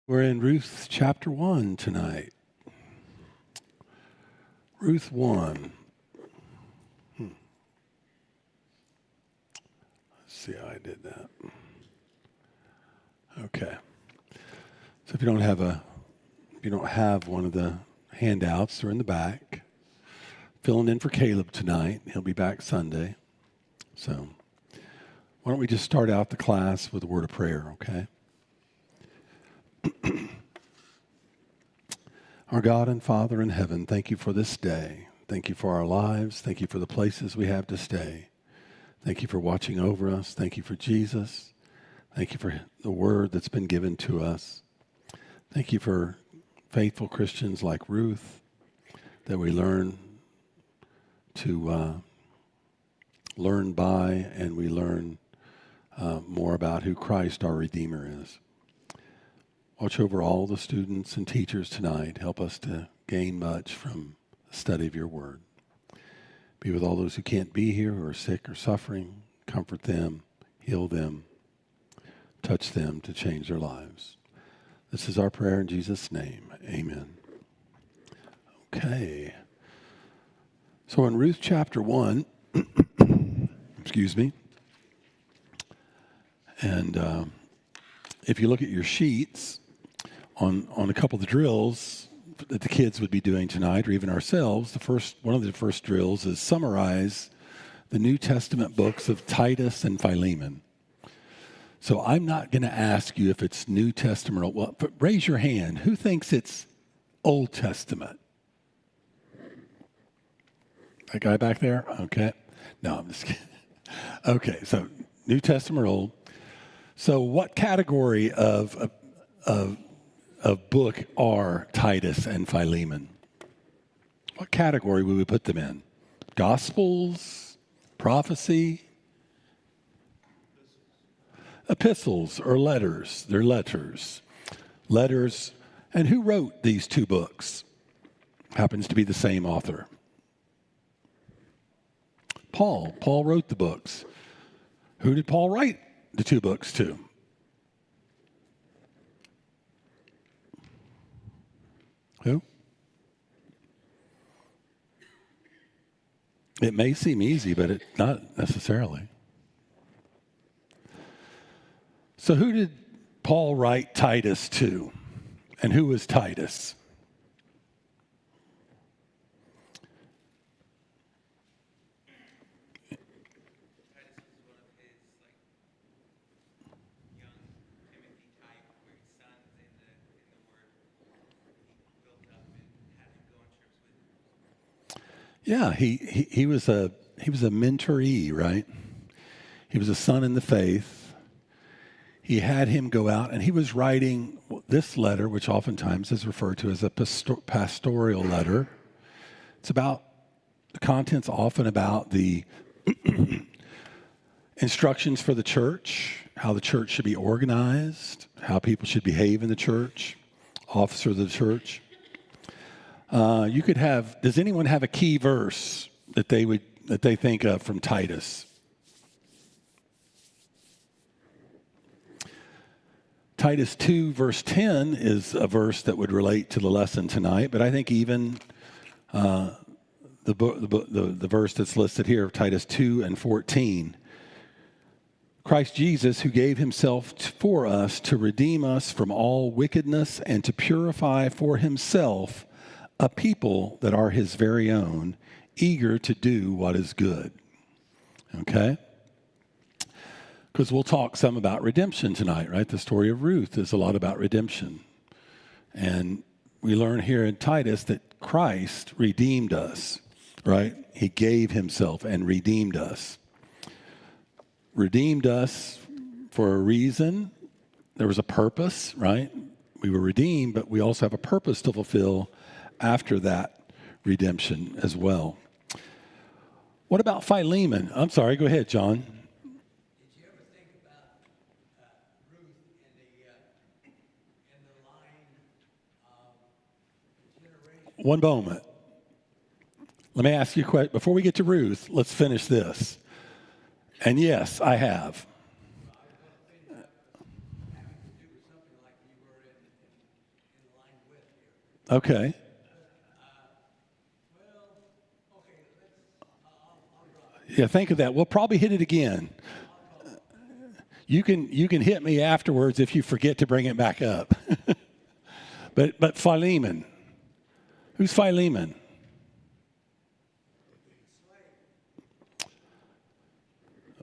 We're in Ruth chapter 1 tonight. Ruth 1. Let's see how I did that. Okay. So if you don't have one of the handouts, they're in the back. Filling in for Caleb tonight. He'll be back Sunday. So why don't we just start out the class with a word of prayer, okay? Our God and Father in heaven, thank you for this day. Thank you for our lives. Thank you for the places we have to stay. Thank you for watching over us. Thank you for Jesus. Thank you for the word that's been given to us. Thank you for faithful Christians like Ruth that we learn to learn by, and we learn more about who Christ, our Redeemer, is. Watch over all the students and teachers tonight. Help us to gain much from the study of your word. Be with all those who can't be here, who are sick or suffering. Comfort them, heal them, touch them to change their lives. This is our prayer in Jesus' name. Amen. Okay. So in Ruth chapter 1, excuse me, and if you look at your sheets, on a couple of the drills that the kids would be doing tonight, or even ourselves, one of the first drills is summarize the New Testament books of Titus and Philemon. So I'm not going to ask you if it's New Testament or what, but raise your hand. Who thinks it's Old Testament? That guy back there? Okay. No, I'm just kidding. Okay, so New Testament or Old. So what category of book are Titus and Philemon? What category would we put them in? Gospels, prophecy, epistles, or letters? They're letters. Letters. And who wrote these two books? Happens to be the same author. Paul. Paul wrote the books. Who did Paul write the two books to? Who? It may seem easy, but it's not necessarily. So who did Paul write Titus to? And who was Titus? Yeah, he was a mentoree, right? He was a son in the faith. He had him go out, and he was writing this letter, which oftentimes is referred to as a pastoral letter. It's about the contents, often about the instructions for the church, how the church should be organized, how people should behave in the church, officers of the church. You could have. Does anyone have a key verse that they think of from Titus? Titus 2 verse 10 is a verse that would relate to the lesson tonight, but I think even the verse that's listed here, Titus 2 and 14. Christ Jesus, who gave himself for us to redeem us from all wickedness and to purify for himself a people that are his very own, eager to do what is good. Okay? Because we'll talk some about redemption tonight, right? The story of Ruth is a lot about redemption. And we learn here in Titus that Christ redeemed us, right? He gave himself and redeemed us. Redeemed us for a reason. There was a purpose, right? We were redeemed, but we also have a purpose to fulfill after that redemption as well. What about Philemon? I'm sorry, go ahead, John. Did you ever think about Ruth in the line of generation? One moment. Let me ask you a question. Before we get to Ruth, let's finish this. And yes, I have. I was going to finish up having to do with something like you were in Okay. well, okay, I'll drop it. Yeah, think of that. We'll probably hit it again. You can hit me afterwards if you forget to bring it back up. But Philemon. Who's Philemon?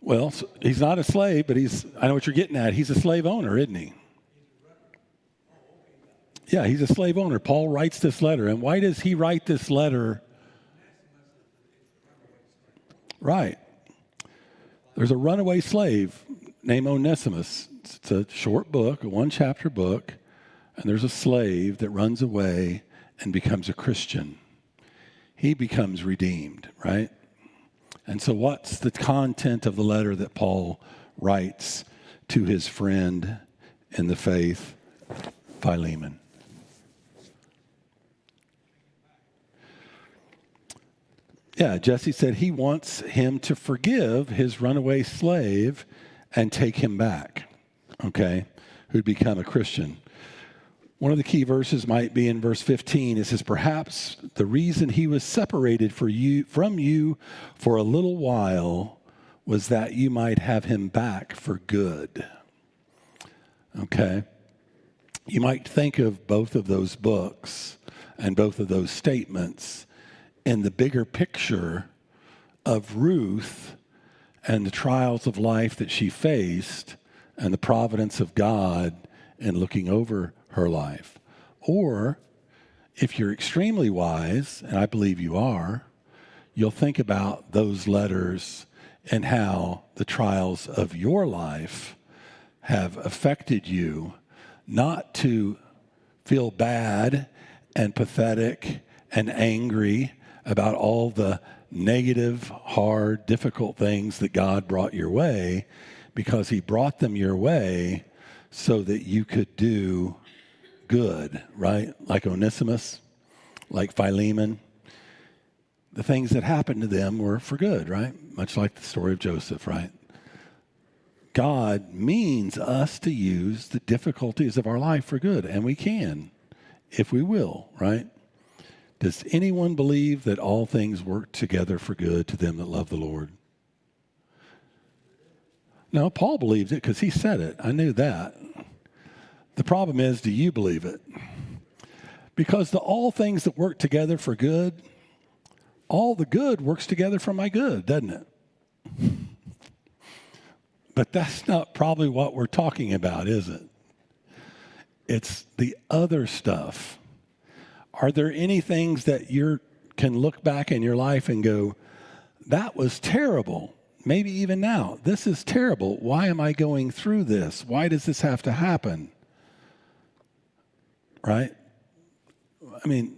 Well, he's not a slave, but I know what you're getting at. He's a slave owner, isn't he? Yeah, he's a slave owner. Paul writes this letter. And why does he write this letter? Right. There's a runaway slave named Onesimus. It's a short book, a one-chapter book, and there's a slave that runs away and becomes a Christian. He becomes redeemed, right? And so what's the content of the letter that Paul writes to his friend in the faith, Philemon? Yeah, Jesse said he wants him to forgive his runaway slave and take him back, okay, who'd become a Christian. One of the key verses might be in verse 15. It says, perhaps the reason he was separated from you for a little while was that you might have him back for good. Okay? You might think of both of those books and both of those statements in the bigger picture of Ruth and the trials of life that she faced and the providence of God in looking over her life. Or, if you're extremely wise, and I believe you are, you'll think about those letters and how the trials of your life have affected you, not to feel bad and pathetic and angry about all the negative, hard, difficult things that God brought your way, because he brought them your way so that you could do good, right? Like Onesimus, like Philemon. The things that happened to them were for good, right? Much like the story of Joseph, right? God means us to use the difficulties of our life for good, and we can, if we will, right? Does anyone believe that all things work together for good to them that love the Lord? No, Paul believes it because he said it. I knew that. The problem is, do you believe it? Because all things that work together for good, all the good works together for my good, doesn't it? But that's not probably what we're talking about, is it? It's the other stuff. Are there any things that you can look back in your life and go, that was terrible? Maybe even now, this is terrible. Why am I going through this? Why does this have to happen? Right? I mean,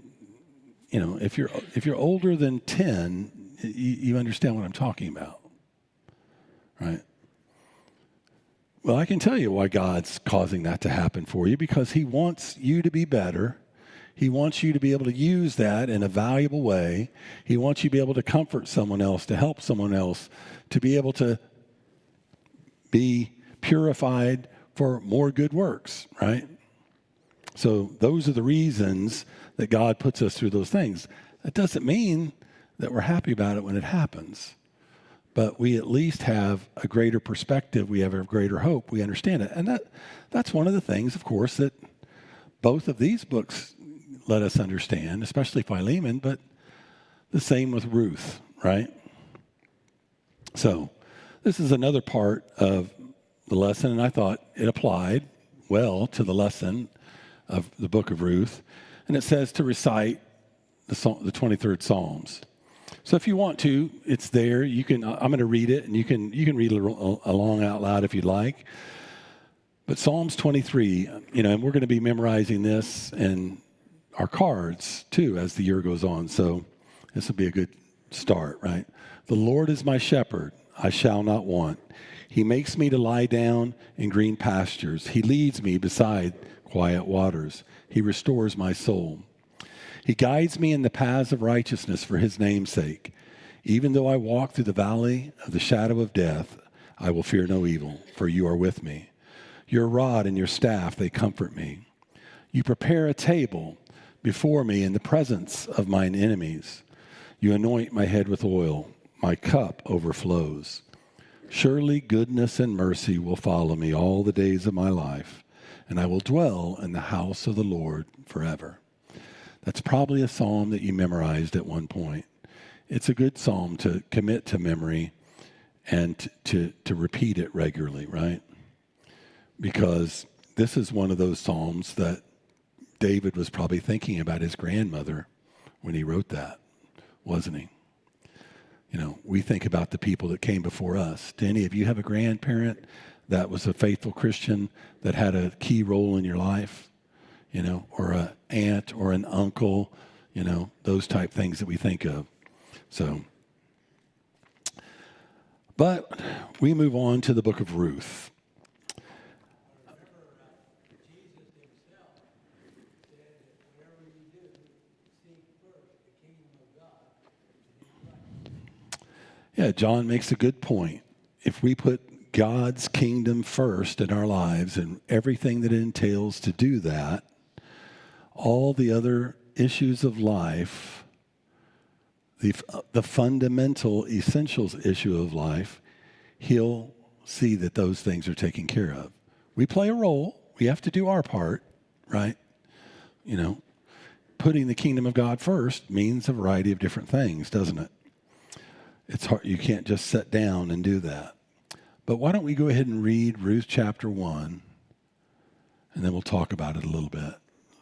you know, if you're older than 10, you understand what I'm talking about. Right? Well, I can tell you why God's causing that to happen for you, because he wants you to be better. He wants you to be able to use that in a valuable way. He wants you to be able to comfort someone else, to help someone else, to be able to be purified for more good works, right? So those are the reasons that God puts us through those things. That doesn't mean that we're happy about it when it happens, but we at least have a greater perspective. We have a greater hope. We understand it. And that's one of the things, of course, that both of these books let us understand, especially Philemon, but the same with Ruth, right? So this is another part of the lesson, and I thought it applied well to the lesson of the book of Ruth. And it says to recite the 23rd Psalms. So if you want to, it's there. You can. I'm going to read it, and you can read it along out loud if you'd like. But Psalms 23, and we're going to be memorizing this and our cards too as the year goes on. So this will be a good start, right? The Lord is my shepherd, I shall not want. He makes me to lie down in green pastures. He leads me beside quiet waters. He restores my soul. He guides me in the paths of righteousness for his name's sake. Even though I walk through the valley of the shadow of death, I will fear no evil, for you are with me. Your rod and your staff, they comfort me. You prepare a table before me in the presence of mine enemies. You anoint my head with oil. My cup overflows. Surely goodness and mercy will follow me all the days of my life, and I will dwell in the house of the Lord forever. That's probably a psalm that you memorized at one point. It's a good psalm to commit to memory and to repeat it regularly, right? Because this is one of those psalms that David was probably thinking about his grandmother when he wrote that, wasn't he? You know, we think about the people that came before us. Do any of you have a grandparent that was a faithful Christian that had a key role in your life? You know, or an aunt or an uncle, you know, those type things that we think of. So, but we move on to the book of Ruth. Jesus himself said that whatever you do, seek first the kingdom of God and his righteousness. Yeah, John makes a good point. If we put God's kingdom first in our lives and everything that it entails to do that, all the other issues of life, the fundamental essentials issue of life, he'll see that those things are taken care of. We play a role. We have to do our part, right? You know, putting the kingdom of God first means a variety of different things, doesn't it? It's hard. You can't just sit down and do that. But why don't we go ahead and read Ruth chapter 1, and then we'll talk about it a little bit,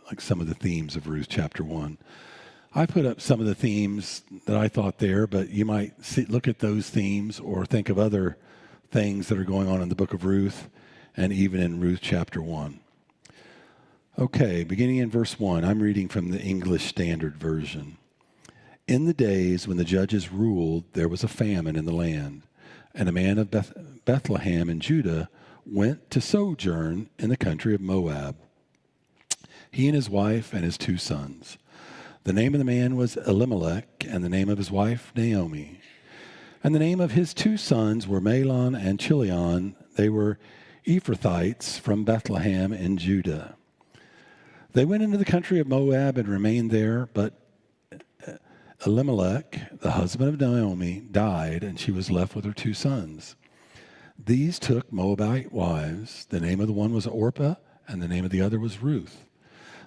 like some of the themes of Ruth chapter 1. I put up some of the themes that I thought there, but you might look at those themes or think of other things that are going on in the book of Ruth and even in Ruth chapter 1. Okay, beginning in verse 1, I'm reading from the English Standard Version. In the days when the judges ruled, there was a famine in the land, and a man of Bethlehem in Judah went to sojourn in the country of Moab, he and his wife and his 2 sons. The name of the man was Elimelech, and the name of his wife Naomi. And the name of his 2 sons were Mahlon and Chilion. They were Ephrathites from Bethlehem in Judah. They went into the country of Moab and remained there, but Elimelech, the husband of Naomi, died, and she was left with her 2 sons. These took Moabite wives. The name of the one was Orpah, and the name of the other was Ruth.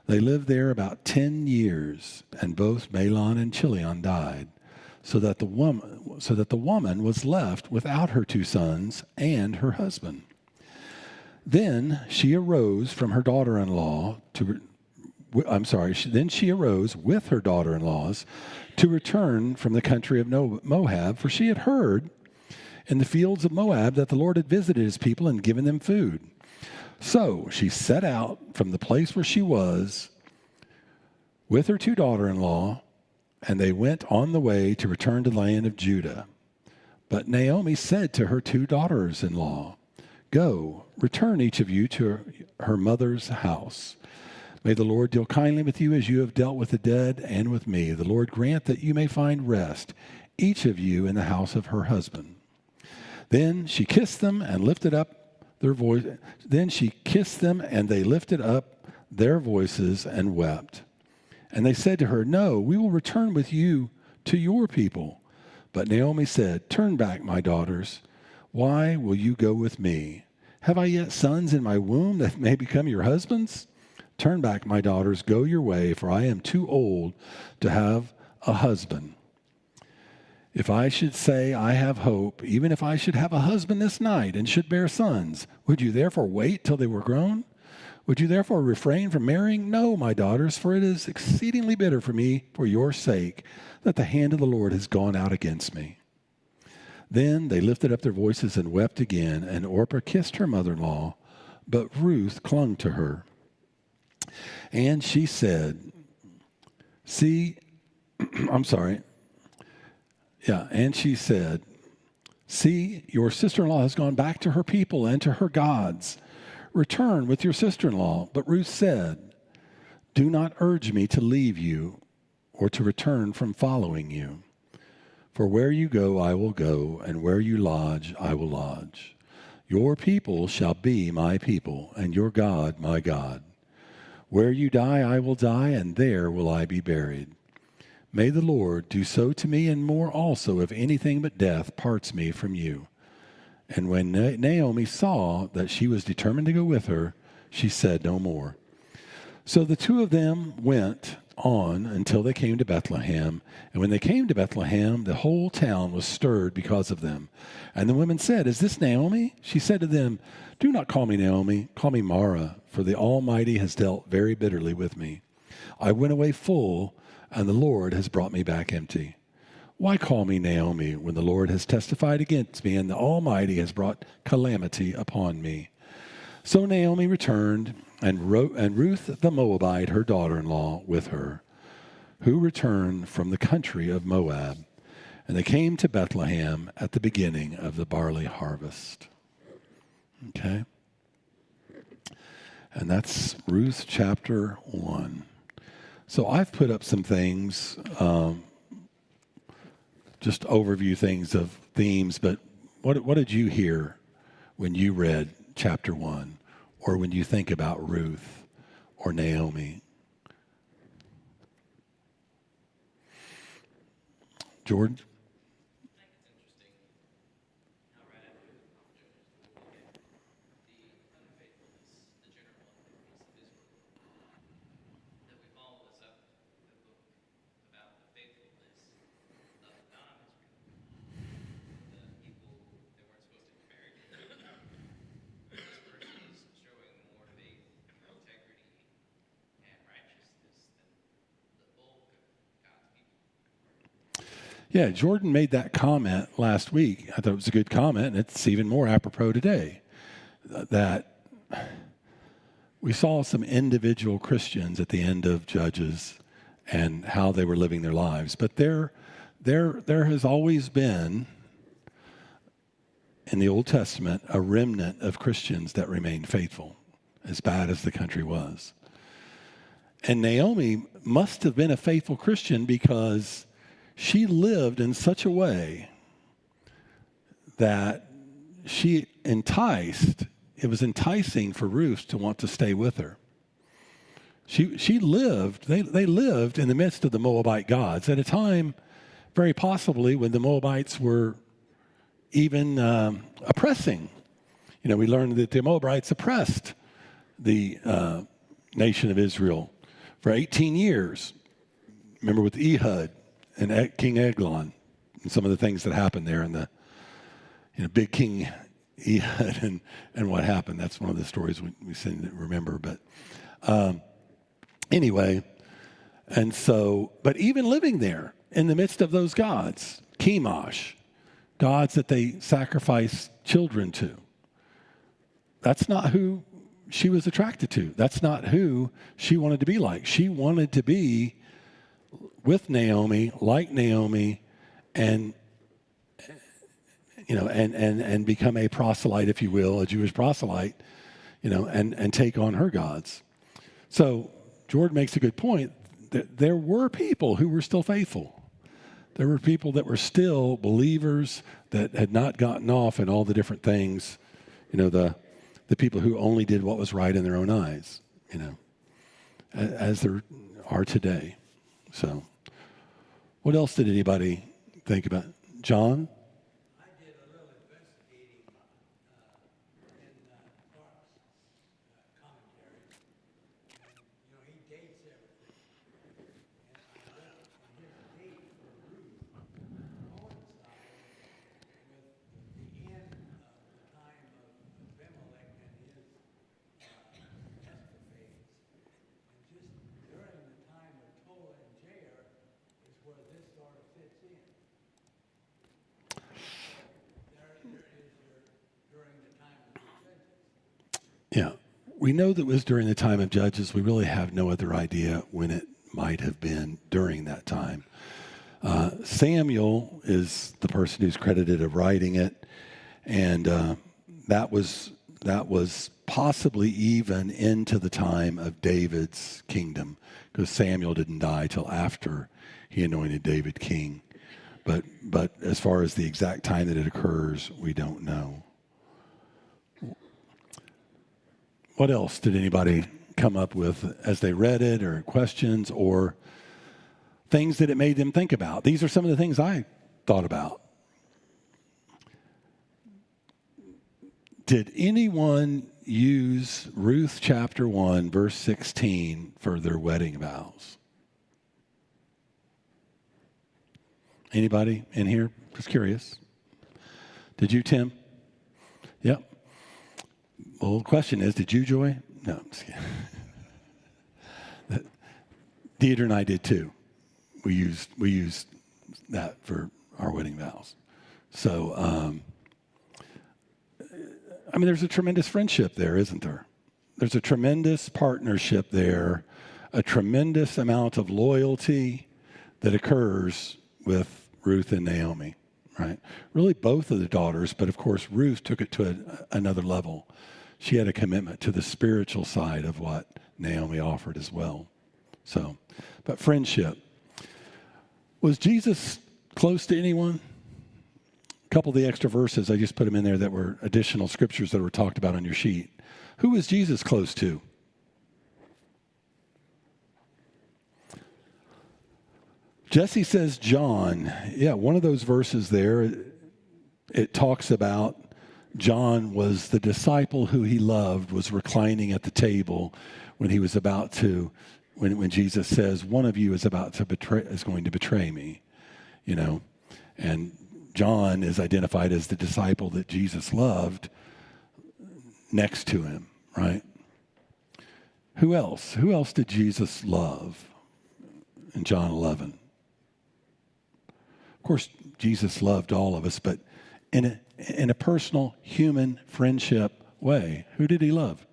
They lived there about 10 years, and both Mahlon and Chilion died, so that the woman was left without her 2 sons and her husband. Then she arose with her daughter-in-laws to return from the country of Moab, for she had heard in the fields of Moab that the Lord had visited his people and given them food. So she set out from the place where she was with her 2 daughters-in-law, and they went on the way to return to the land of Judah. But Naomi said to her 2 daughters-in-law, "Go, return each of you to her mother's house. May the Lord deal kindly with you as you have dealt with the dead and with me. The Lord grant that you may find rest, each of you in the house of her husband." Then she kissed them and lifted up their voice. Then she kissed them, and they lifted up their voices and wept. And they said to her, "No, we will return with you to your people." But Naomi said, "Turn back, my daughters. Why will you go with me? Have I yet sons in my womb that may become your husbands? Turn back, my daughters, go your way, for I am too old to have a husband. If I should say I have hope, even if I should have a husband this night and should bear sons, would you therefore wait till they were grown? Would you therefore refrain from marrying? No, my daughters, for it is exceedingly bitter for me for your sake that the hand of the Lord has gone out against me." Then they lifted up their voices and wept again, and Orpah kissed her mother-in-law, but Ruth clung to her. And she said, and she said, "See, your sister-in-law has gone back to her people and to her gods. Return with your sister-in-law." But Ruth said, "Do not urge me to leave you or to return from following you. For where you go, I will go, and where you lodge, I will lodge. Your people shall be my people, and your God, my God. Where you die, I will die, and there will I be buried. May the Lord do so to me and more also if anything but death parts me from you. And when Naomi saw that she was determined to go with her, she said no more. So the two of them went on until they came to Bethlehem. And when they came to Bethlehem, the whole town was stirred because of them. And the women said, "Is this Naomi?" She said to them, "Do not call me Naomi, call me Mara, for the Almighty has dealt very bitterly with me. I went away full, and the Lord has brought me back empty. Why call me Naomi when the Lord has testified against me and the Almighty has brought calamity upon me?" So Naomi returned, and Ruth the Moabite, her daughter-in-law, with her, who returned from the country of Moab. And they came to Bethlehem at the beginning of the barley harvest. Okay? And that's Ruth chapter 1. So I've put up some things, just overview things of themes, but what did you hear when you read chapter 1, or when you think about Ruth or Naomi? Jordan? Yeah, Jordan made that comment last week. I thought it was a good comment, and it's even more apropos today. That we saw some individual Christians at the end of Judges and how they were living their lives. But there has always been, in the Old Testament, a remnant of Christians that remained faithful, as bad as the country was. And Naomi must have been a faithful Christian because she lived in such a way that it was enticing for Ruth to want to stay with her. They lived in the midst of the Moabite gods at a time, very possibly, when the Moabites were even oppressing. You know, we learned that the Moabites oppressed the nation of Israel for 18 years. Remember with Ehud and King Eglon and some of the things that happened there, and the big King Ehud and what happened. That's one of the stories we seem to remember. But anyway, and so, but even living there in the midst of those gods, Chemosh, gods that they sacrifice children to, that's not who she was attracted to. That's not who she wanted to be like. She wanted to be with Naomi, like Naomi, and become a proselyte, if you will, a Jewish proselyte, and take on her gods. So Jordan makes a good point that there were people who were still faithful. There were people that were still believers that had not gotten off in all the different things, the people who only did what was right in their own eyes, as there are today. So what else did anybody think about? John? I did a little investigating in Clark's commentary, and he dates everything. And I looked, and his date for Ruth coincides with the end of the time of Abimelech and his escapades. And just during the time of Tola and Jair is where this sort of fits in. During the time of the Judges. Yeah. We know that it was during the time of Judges. We really have no other idea when it might have been during that time. Samuel is the person who's credited of writing it, and that was possibly even into the time of David's kingdom, because Samuel didn't die till after he anointed David king. But as far as the exact time that it occurs, we don't know. What else did anybody come up with as they read it, or questions, or things that it made them think about. These are some of the things I thought about. Did anyone use Ruth chapter 1, verse 16 for their wedding vows? Anybody in here? Just curious. Did you, Tim? Yep. Well, the question is, did you, Joy? No, I'm just kidding. Deidre and I did too. We used that for our wedding vows. So, there's a tremendous friendship there, isn't there? There's a tremendous partnership there, a tremendous amount of loyalty that occurs with Ruth and Naomi, right? Really both of the daughters, but of course Ruth took it to another level. She had a commitment to the spiritual side of what Naomi offered as well. So, but friendship. Was Jesus close to anyone? A couple of the extra verses, I just put them in there that were additional scriptures that were talked about on your sheet. Who was Jesus close to? Jesse says John. Yeah, one of those verses there, it talks about John was the disciple who he loved, was reclining at the table when he was about to, when Jesus says, one of you is going to betray me, and John is identified as the disciple that Jesus loved next to him, right? Who else? Who else did Jesus love in John 11? Of course, Jesus loved all of us, but in a personal, human friendship way. Who did he love?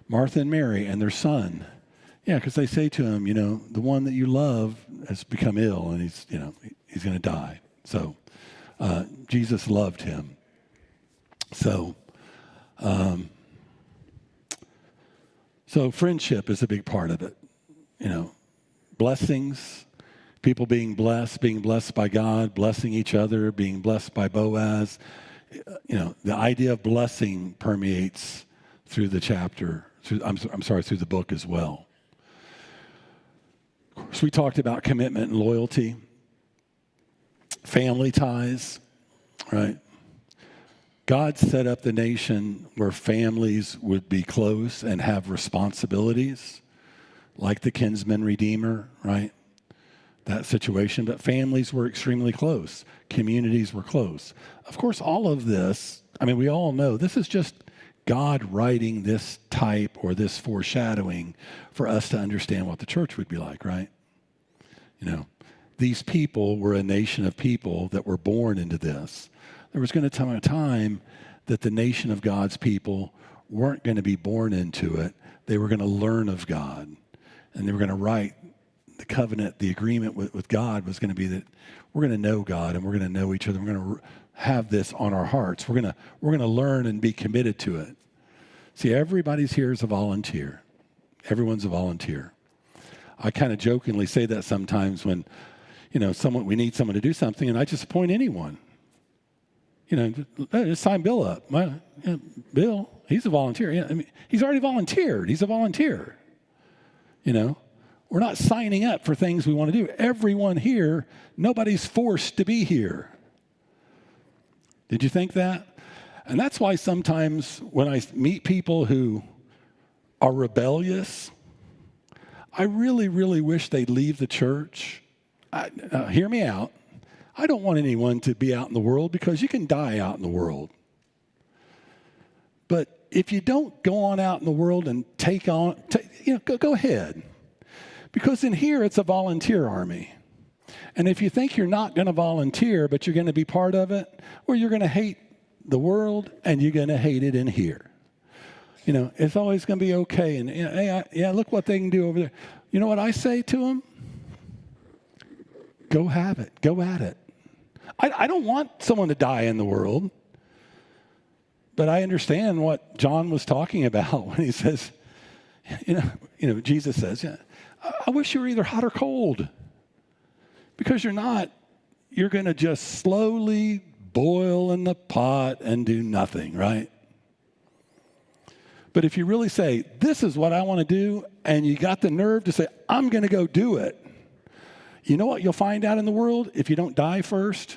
Martha and Mary and their son. Yeah, because they say to him, the one that you love has become ill and he's going to die. So Jesus loved him. So friendship is a big part of it. Blessings, people being blessed by God, blessing each other, being blessed by Boaz. The idea of blessing permeates through the chapter, through the book as well. Of course, we talked about commitment and loyalty. Family ties, right? God set up the nation where families would be close and have responsibilities, like the kinsman redeemer, right? That situation. But families were extremely close. Communities were close. Of course, all of this, we all know this is just God writing this type or this foreshadowing for us to understand what the church would be like, right? These people were a nation of people that were born into this. There was going to come a time that the nation of God's people weren't going to be born into it. They were going to learn of God. And they were going to write the covenant, the agreement with God was going to be that we're going to know God and we're going to know each other. We're going to have this on our hearts. We're going to learn and be committed to it. See, everybody's here is a volunteer. Everyone's a volunteer. I kind of jokingly say that sometimes when we need someone to do something, and I just appoint anyone. Just sign Bill up. Bill, he's a volunteer. Yeah, he's already volunteered. He's a volunteer. We're not signing up for things we want to do. Everyone here, nobody's forced to be here. Did you think that? And that's why sometimes when I meet people who are rebellious, I really, really wish they'd leave the church. Hear me out. I don't want anyone to be out in the world because you can die out in the world. But if you don't go on out in the world and go ahead. Because in here, it's a volunteer army. And if you think you're not going to volunteer, but you're going to be part of it, well, you're going to hate the world and you're going to hate it in here. It's always going to be okay. And, hey, look what they can do over there. You know what I say to them? Go have it. Go at it. I don't want someone to die in the world. But I understand what John was talking about when he says, Jesus says, I wish you were either hot or cold. Because you're not. You're going to just slowly boil in the pot and do nothing, right? But if you really say, this is what I want to do, and you got the nerve to say, I'm going to go do it, you know what you'll find out in the world if you don't die first?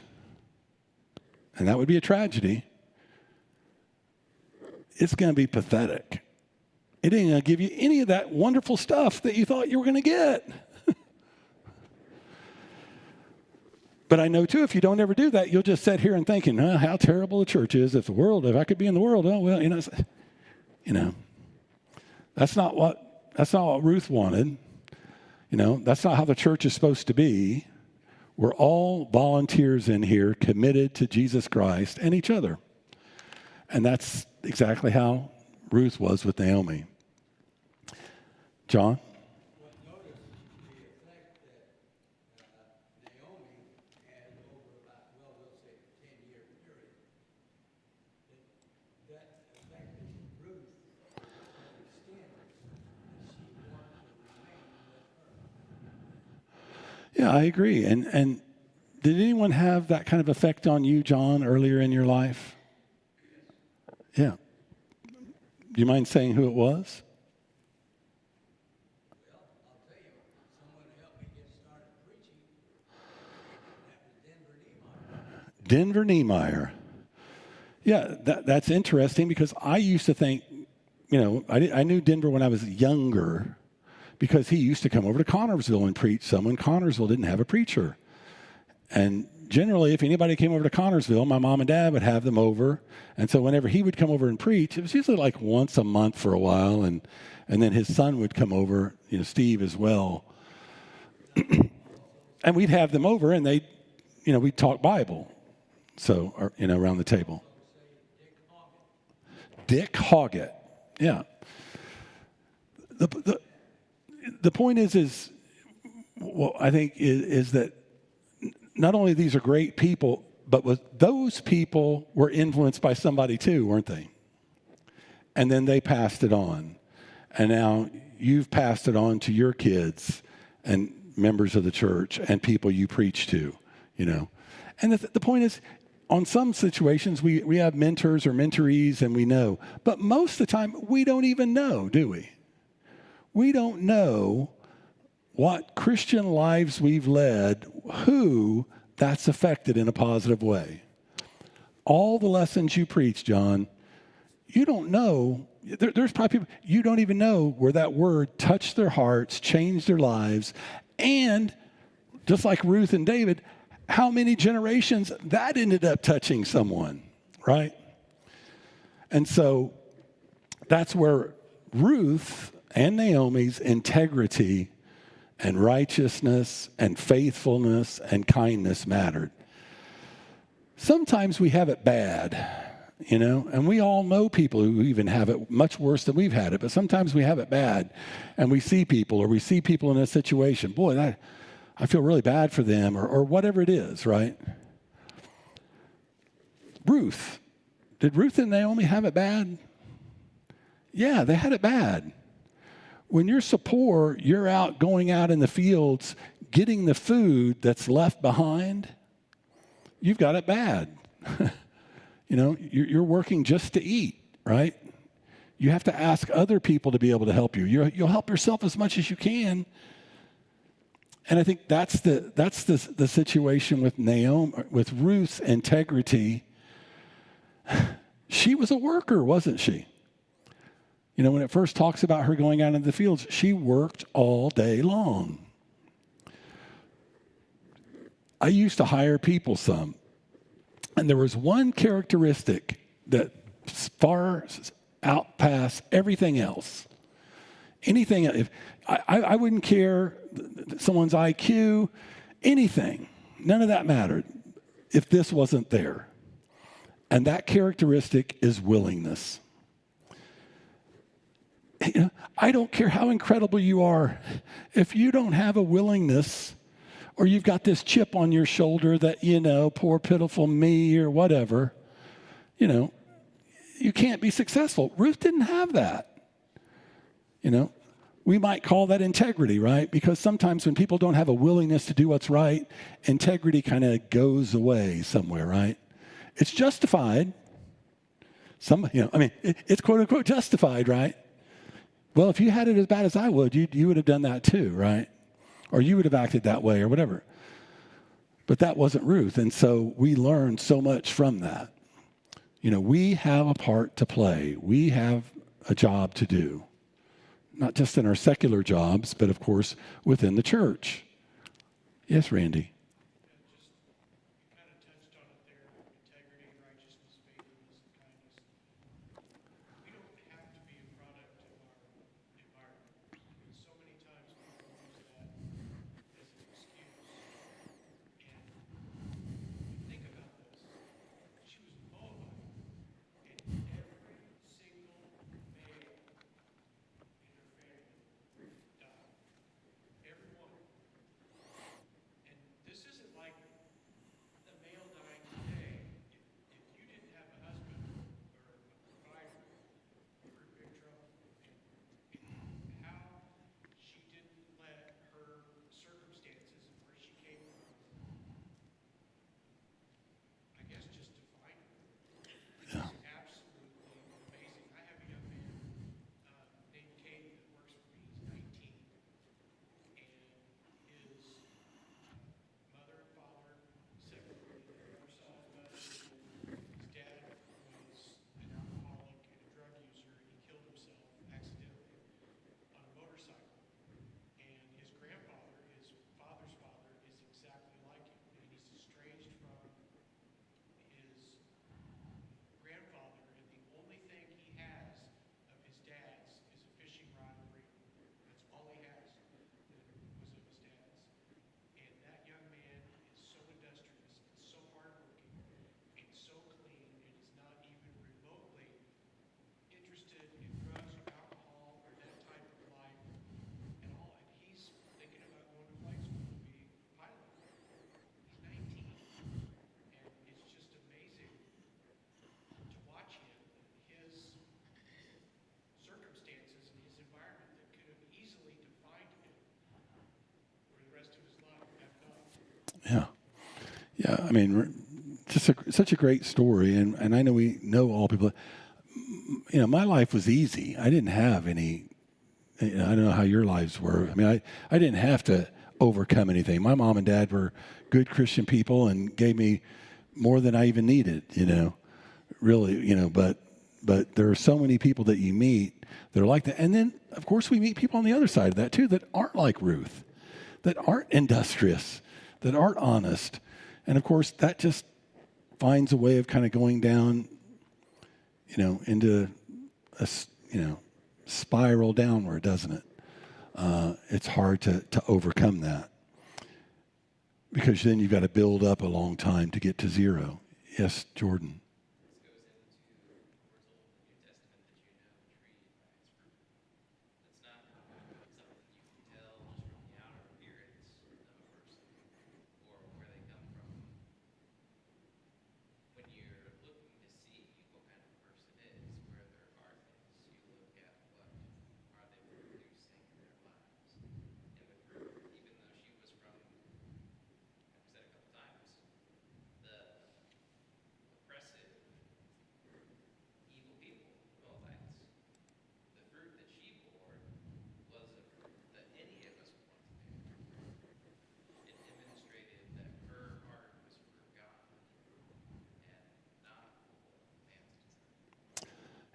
And that would be a tragedy. It's going to be pathetic. It ain't going to give you any of that wonderful stuff that you thought you were going to get. But I know, too, if you don't ever do that, you'll just sit here and thinking, how terrible the church is. If I could be in the world, oh, well, that's not what Ruth wanted. That's not how the church is supposed to be. We're all volunteers in here committed to Jesus Christ and each other. And that's exactly how Ruth was with Naomi. John? Well, notice the effect that Naomi had over about, well, we'll say a 10-year period. That affected Ruth to the extent that she wanted to remain with her. Yeah, I agree. And did anyone have that kind of effect on you, John, earlier in your life? Yeah. Do you mind saying who it was? Well, I'll tell you, someone helped me get started preaching. That was Denver Niemeyer. Denver Niemeyer. Yeah, that's interesting because I used to think, I knew Denver when I was younger because he used to come over to Connersville and preach some when Connersville didn't have a preacher. And generally, if anybody came over to Connersville, my mom and dad would have them over. And so whenever he would come over and preach, it was usually like once a month for a while. And then his son would come over, Steve as well. And we'd have them over and we'd talk Bible. So, around the table. Dick Hoggett. Yeah. The point is what I think is that not only these are great people, but those people were influenced by somebody too, weren't they? And then they passed it on. And now you've passed it on to your kids and members of the church and people you preach to, And the point is, on some situations, we have mentors or mentorees and we know. But most of the time, we don't even know, do we? We don't know what Christian lives we've led, who that's affected in a positive way. All the lessons you preach, John, you don't know. There's probably people, you don't even know where that word touched their hearts, changed their lives, and just like Ruth and David, how many generations that ended up touching someone, right? And so that's where Ruth and Naomi's integrity and righteousness and faithfulness and kindness mattered. Sometimes we have it bad, and we all know people who even have it much worse than we've had it, but sometimes we have it bad, and we see people in a situation, boy, I feel really bad for them, or whatever it is, right? Ruth. Did Ruth and Naomi have it bad? Yeah, they had it bad. When you're so poor, you're going out in the fields, getting the food that's left behind, you've got it bad. You're working just to eat, right? You have to ask other people to be able to help you. You'll help yourself as much as you can. And I think that's the situation with with Ruth's integrity. She was a worker, wasn't she? When it first talks about her going out into the fields, she worked all day long. I used to hire people some, and there was one characteristic that far outpassed everything else. Anything, if I wouldn't care someone's IQ, anything, none of that mattered if this wasn't there. And that characteristic is willingness. I don't care how incredible you are. If you don't have a willingness, or you've got this chip on your shoulder that, poor pitiful me or whatever, you can't be successful. Ruth didn't have that. We might call that integrity, right? Because sometimes when people don't have a willingness to do what's right, integrity kind of goes away somewhere, right? It's justified. It's quote unquote justified, right? Well, if you had it as bad as I would, you would have done that too, right? Or you would have acted that way or whatever. But that wasn't Ruth. And so we learned so much from that. We have a part to play. We have a job to do, not just in our secular jobs, but of course within the church. Yes, Randy. Just you kind of touched on it there, integrity, righteousness, faithfulness, and kindness. We don't have to be a product of our environment. And so many times people use that as an excuse. And think about this. She was a Moabite, and every single male in her family died. Every one. And this isn't like the male dying today. If you didn't have a husband or a provider, you were in big trouble. And how she didn't let her circumstances and where she came from, I guess, just define her. Yeah. It's absolutely amazing. I have a young man named Caden that works for me. He's 19. And his mother and father separated. They never saw his mother again. His dad was an alcoholic and a drug user. He killed himself accidentally on a motorcycle. And his grandfather, his father's father, is exactly like him. And he's estranged from his grandfather, and the only thing he has of his dad's is a fishing rod and reel. That's all he has was of his dad's. And that young man is so industrious and so hardworking and so clean and is not even remotely interested in drugs or alcohol or that type of life at all. And he's thinking about going to flight school to be a pilot. He's 19. And it's just amazing to watch him, his circumstances and his environment that could have easily defined him for the rest of his life have not. Yeah. Yeah. Such a great story. And I know we know all people. My life was easy. I didn't have any, I don't know how your lives were. I didn't have to overcome anything. My mom and dad were good Christian people and gave me more than I even needed, really, but there are so many people that you meet that are like that. And then, of course, we meet people on the other side of that, too, that aren't like Ruth, that aren't industrious, that aren't honest. And, of course, that just finds a way of kind of going down, into a, spiral downward, doesn't it? It's hard to overcome that because then you've got to build up a long time to get to zero. Yes, Jordan.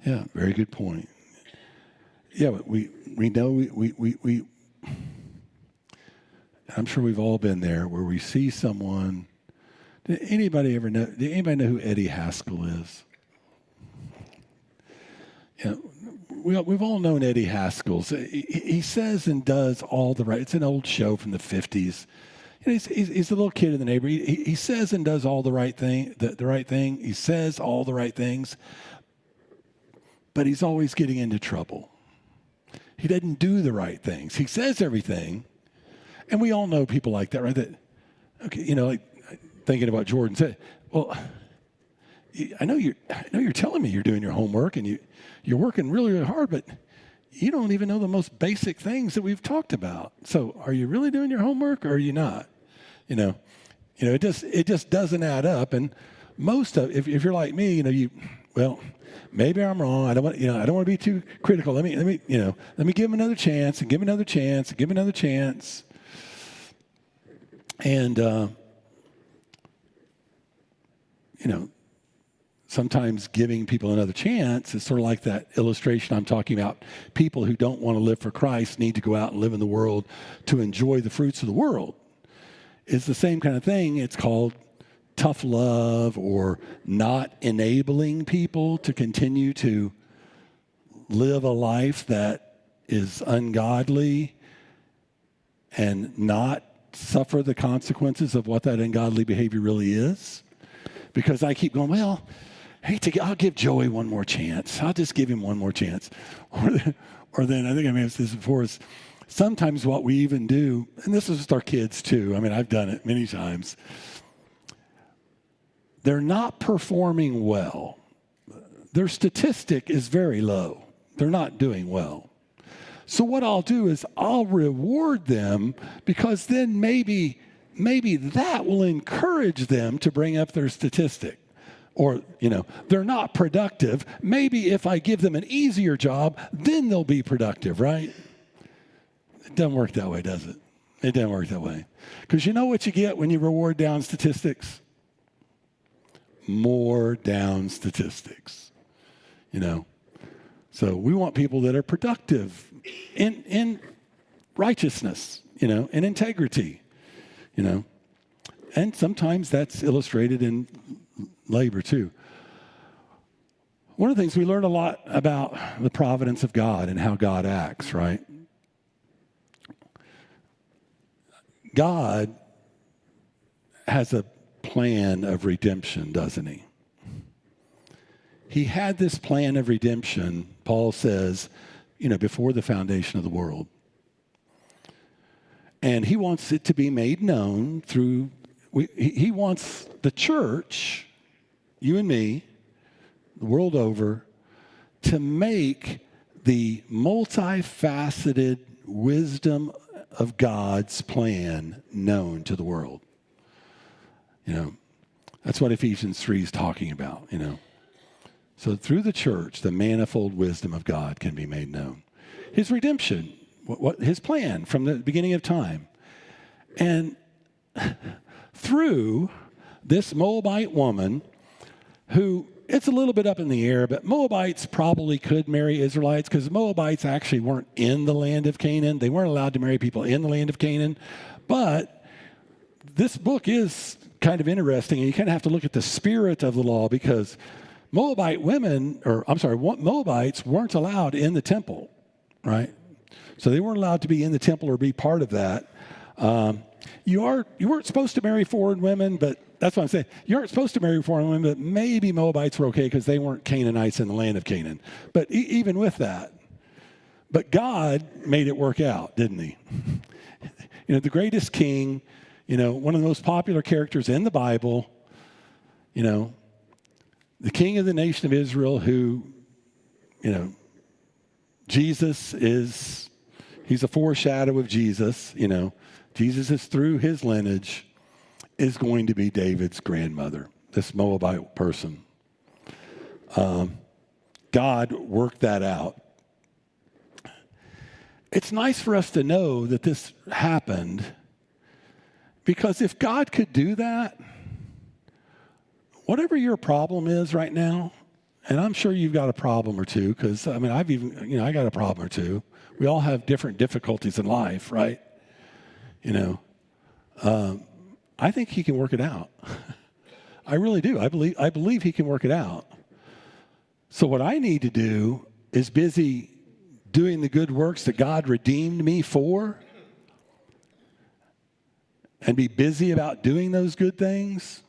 Yeah, very good point. Yeah, but we know we I'm sure we've all been there where we see someone. Did anybody know who Eddie Haskell is? We've all known Eddie Haskell's. He says and does all the right. It's an old show from the 50s. He's a little kid in the neighborhood. He says and does all the right thing. The right thing. He says all the right things, but he's always getting into trouble. He doesn't do the right things. He says everything, and we all know people like that, right? That, okay, like thinking about Jordan said, well, I know you're telling me you're doing your homework and you're working really, really hard, but you don't even know the most basic things that we've talked about. So are you really doing your homework or are you not? It just doesn't add up. And most of, if you're like me, well, maybe I'm wrong. I don't want to be too critical. Let me give him another chance and give him another chance and give him another chance. And, sometimes giving people another chance is sort of like that illustration I'm talking about. People who don't want to live for Christ need to go out and live in the world to enjoy the fruits of the world. It's the same kind of thing. It's called tough love, or not enabling people to continue to live a life that is ungodly and not suffer the consequences of what that ungodly behavior really is. Because I keep going, well, I'll give Joey one more chance. I'll just give him one more chance. Or then, I think I may have said this before, is sometimes what we even do, and this is with our kids too. I mean, I've done it many times. They're not performing well. Their statistic is very low. They're not doing well. So what I'll do is I'll reward them, because then maybe that will encourage them to bring up their statistic. Or, they're not productive. Maybe if I give them an easier job, then they'll be productive, right? It doesn't work that way, does it? It doesn't work that way. Because you know what you get when you reward down statistics? More down statistics. So we want people that are productive in righteousness, in integrity, And sometimes that's illustrated in labor too. One of the things we learn a lot about the providence of God and how God acts, right? God has a plan of redemption, doesn't he? He had this plan of redemption, Paul says, before the foundation of the world. And he wants it to be made known through, he wants the church, you and me, the world over, to make the multifaceted wisdom of God's plan known to the world. That's what Ephesians 3 is talking about, So through the church, the manifold wisdom of God can be made known. His redemption, his plan from the beginning of time. And through this Moabite woman, who, it's a little bit up in the air, but Moabites probably could marry Israelites, because Moabites actually weren't in the land of Canaan. They weren't allowed to marry people in the land of Canaan. But this book is kind of interesting, and you kind of have to look at the spirit of the law, because Moabites weren't allowed in the temple, right? So they weren't allowed to be in the temple or be part of that. You weren't supposed to marry foreign women, but that's what I'm saying. You aren't supposed to marry foreign women, but maybe Moabites were okay because they weren't Canaanites in the land of Canaan. But even with that, but God made it work out, didn't he? The greatest king, one of the most popular characters in the Bible, the king of the nation of Israel, who, Jesus is, he's a foreshadow of Jesus, Jesus is through his lineage, is going to be David's grandmother, this Moabite person. God worked that out. It's nice for us to know that this happened, because if God could do that, whatever your problem is right now, and I'm sure you've got a problem or two, because, I got a problem or two. We all have different difficulties in life, right? I think he can work it out. I really do. I believe he can work it out. So what I need to do is busy doing the good works that God redeemed me for, and be busy about doing those good things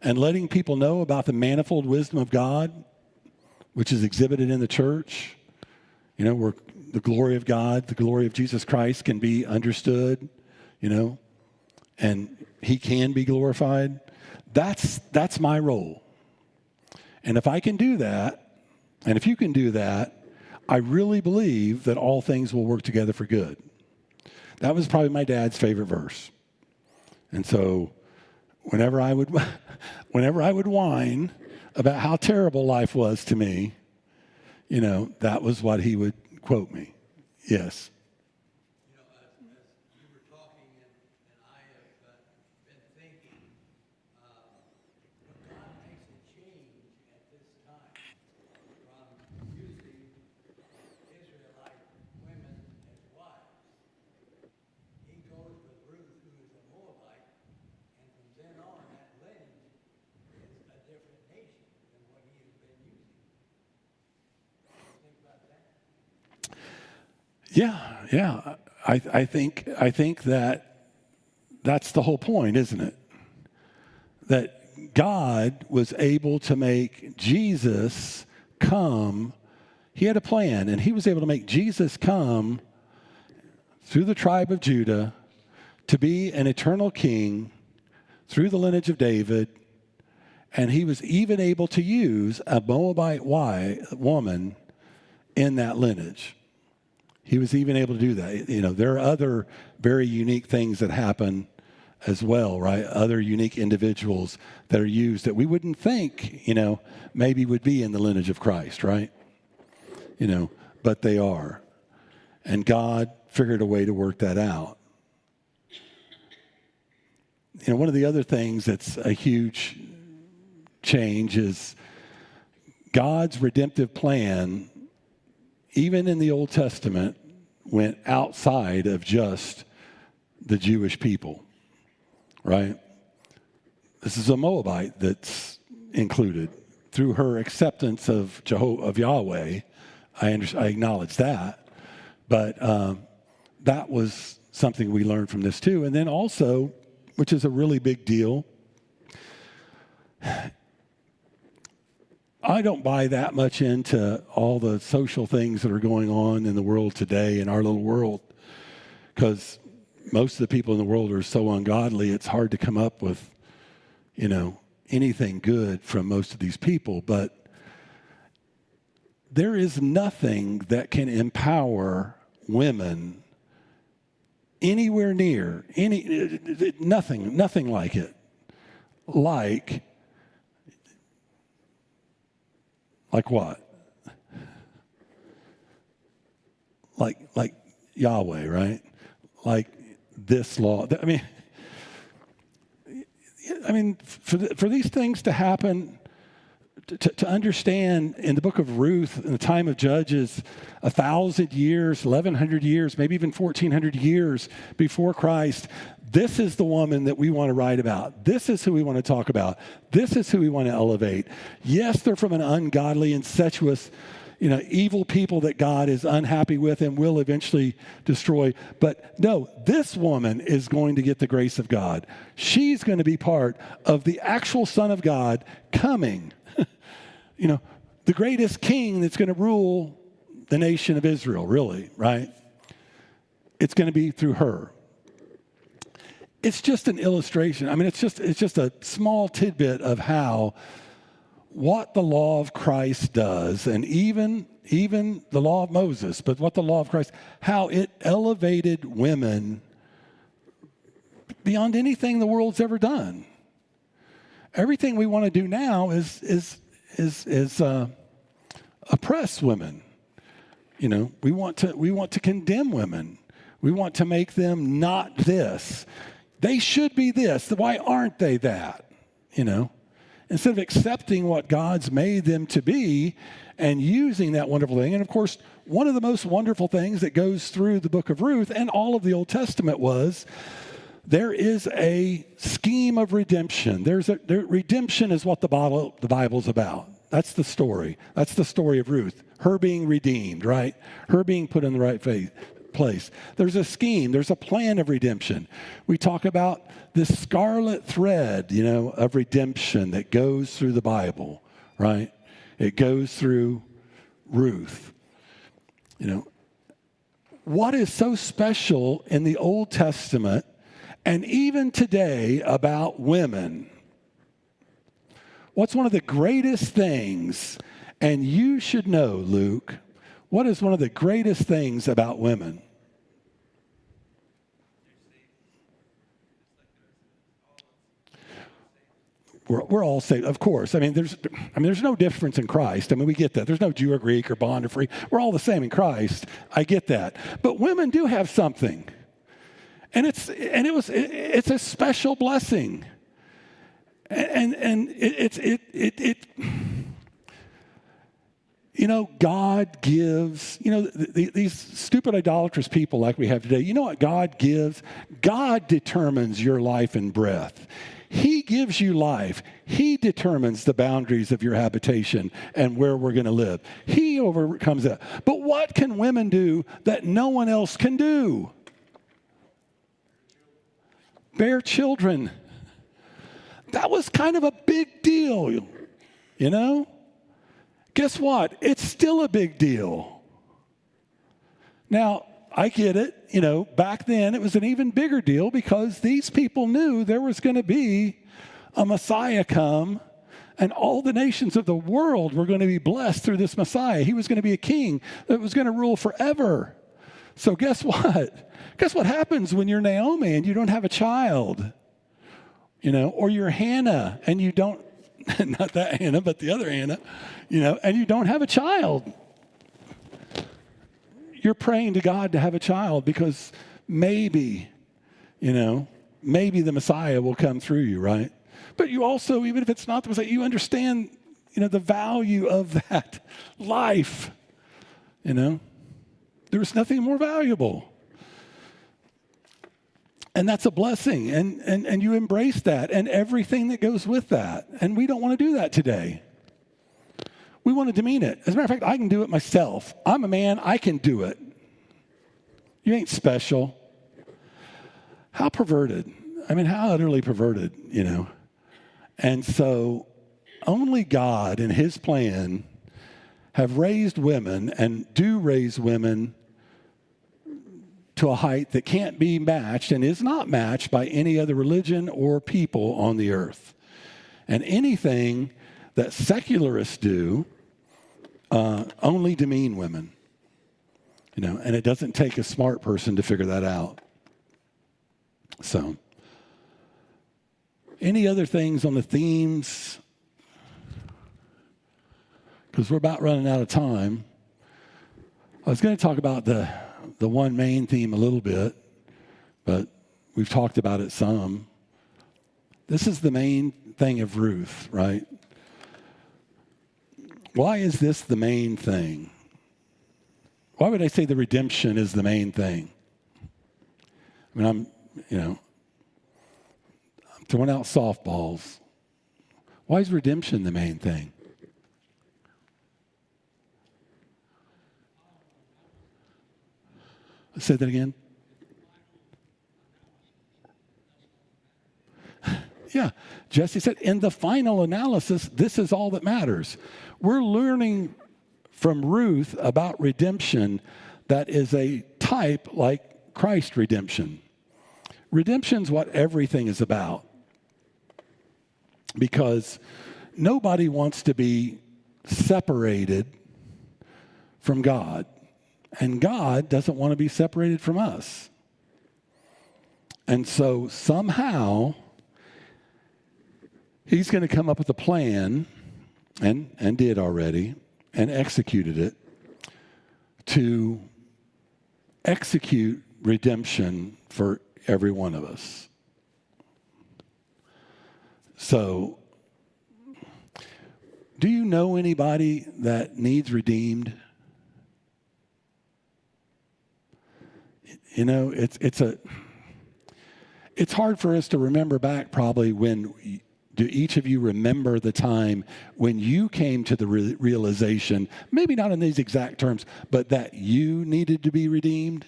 and letting people know about the manifold wisdom of God, which is exhibited in the church, where the glory of God, the glory of Jesus Christ can be understood, and he can be glorified. That's my role. And if I can do that, and if you can do that, I really believe that all things will work together for good. That was probably my dad's favorite verse. And so whenever I would whine about how terrible life was to me, that was what he would quote me. Yes. As you were talking and I have been thinking, God makes a change at this time from using Israelite women as wives. He goes with Ruth, who is a Moabite, and from then on, that lineage is a different nation than what he has been using. What do you think about that? Yeah. I think that that's the whole point, isn't it? That God was able to make Jesus come. He had a plan, and he was able to make Jesus come through the tribe of Judah to be an eternal king through the lineage of David. And he was even able to use a Moabite woman in that lineage. He was even able to do that. There are other very unique things that happen as well, right? Other unique individuals that are used that we wouldn't think, maybe would be in the lineage of Christ, right? But they are. And God figured a way to work that out. One of the other things that's a huge change is God's redemptive plan, even in the Old Testament, went outside of just the Jewish people, right? This is a Moabite that's included. Through her acceptance of Yahweh, I acknowledge that. But that was something we learned from this too. And then also, which is a really big deal, I don't buy that much into all the social things that are going on in the world today, in our little world, because most of the people in the world are so ungodly, it's hard to come up with, anything good from most of these people. But there is nothing that can empower women anywhere near, nothing like it. Like what? Like Yahweh, right? Like this law. I mean, for these things to happen, to understand in the book of Ruth, in the time of Judges, 1,000 years, 1,100 years, maybe even 1,400 years before Christ, this is the woman that we want to write about. This is who we want to talk about. This is who we want to elevate. Yes, they're from an ungodly, incestuous, evil people that God is unhappy with and will eventually destroy. But no, this woman is going to get the grace of God. She's going to be part of the actual Son of God coming. The greatest king that's going to rule the nation of Israel, really, right? It's going to be through her. It's just an illustration. It's just a small tidbit of how what the law of Christ does, and even the law of Moses, but what the law of Christ, how it elevated women beyond anything the world's ever done. Everything we want to do now is oppress women. We want to condemn women. We want to make them not this. They should be this. Why aren't they that? Instead of accepting what God's made them to be and using that wonderful thing. And of course, one of the most wonderful things that goes through the book of Ruth and all of the Old Testament was there is a scheme of redemption. Redemption is what the Bible's about. That's the story. That's the story of Ruth. Her being redeemed, right? Her being put in the right place. There's a scheme. There's a plan of redemption. We talk about this scarlet thread, of redemption that goes through the Bible, right? It goes through Ruth. What is so special in the Old Testament and even today about women? What's one of the greatest things, and you should know, Luke, what is one of the greatest things about women? We're all saved, of course. There's no difference in Christ. We get that. There's no Jew or Greek or bond or free. We're all the same in Christ. I get that. But women do have something, and it's a special blessing, and God gives. These stupid idolatrous people like we have today. You know what God gives? God determines your life and breath. He gives you life. He determines the boundaries of your habitation and where we're going to live. He overcomes that. But what can women do that no one else can do? Bear children. That was kind of a big deal, Guess what? It's still a big deal. Now, I get it. Back then it was an even bigger deal because these people knew there was going to be a Messiah come, and all the nations of the world were going to be blessed through this Messiah. He was going to be a king that was going to rule forever. So guess what? Guess what happens when you're Naomi and you don't have a child? Or you're Hannah and you don't, not that Hannah, but the other Hannah, and you don't have a child. You're praying to God to have a child because maybe the Messiah will come through you, right? But you also, even if it's not the Messiah, you understand, the value of that life. There's nothing more valuable. And that's a blessing, and you embrace that and everything that goes with that. And we don't want to do that today. We want to demean it. As a matter of fact, I can do it myself. I'm a man. I can do it. You ain't special. How perverted. How utterly perverted, And so only God and his plan have raised women and do raise women to a height that can't be matched and is not matched by any other religion or people on the earth. And anything that secularists do only demean women, and it doesn't take a smart person to figure that out. So, any other things on the themes? Because we're about running out of time. I was going to talk about the one main theme a little bit, but we've talked about it some. This is the main thing of Ruth, right? Why is this the main thing? Why would I say the redemption is the main thing? I'm throwing out softballs. Why is redemption the main thing? Say that again. Yeah, Jesse said, in the final analysis, this is all that matters. We're learning from Ruth about redemption that is a type like Christ's redemption. Redemption's what everything is about. Because nobody wants to be separated from God. And God doesn't want to be separated from us. And so somehow he's going to come up with a plan, and did already, and executed it, to execute redemption for every one of us. So, do you know anybody that needs redeemed? It's hard for us to remember back probably when. Do each of you remember the time when you came to the realization, maybe not in these exact terms, but that you needed to be redeemed?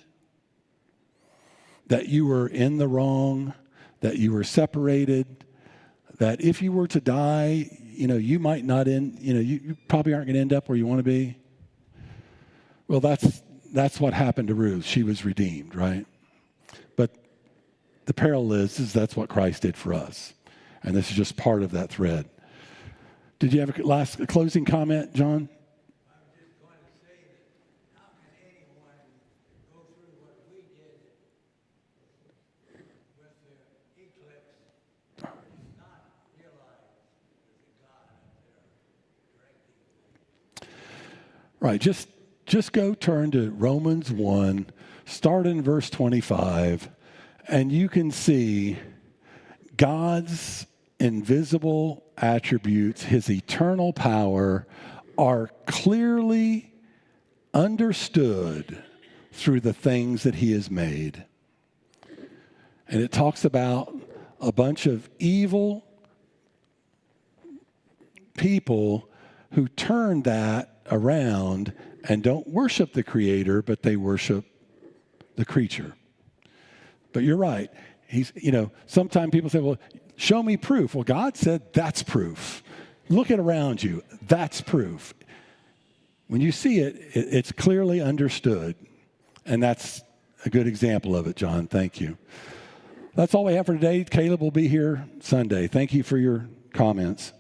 That you were in the wrong, that you were separated, that if you were to die, you might not you probably aren't going to end up where you want to be? Well, that's what happened to Ruth. She was redeemed, right? But the parallel is that's what Christ did for us. And this is just part of that thread. Did you have a closing comment, John? I was just going to say that how can anyone go through what we did with the eclipse and not realize Right, just go turn to Romans 1, start in verse 25, and you can see God's invisible attributes, his eternal power, are clearly understood through the things that he has made. And it talks about a bunch of evil people who turn that around and don't worship the Creator, but they worship the creature. But you're right. Sometimes people say, well, show me proof. Well, God said that's proof. Look at around you. That's proof. When you see it, it's clearly understood. And that's a good example of it, John. Thank you. That's all we have for today. Caleb will be here Sunday. Thank you for your comments.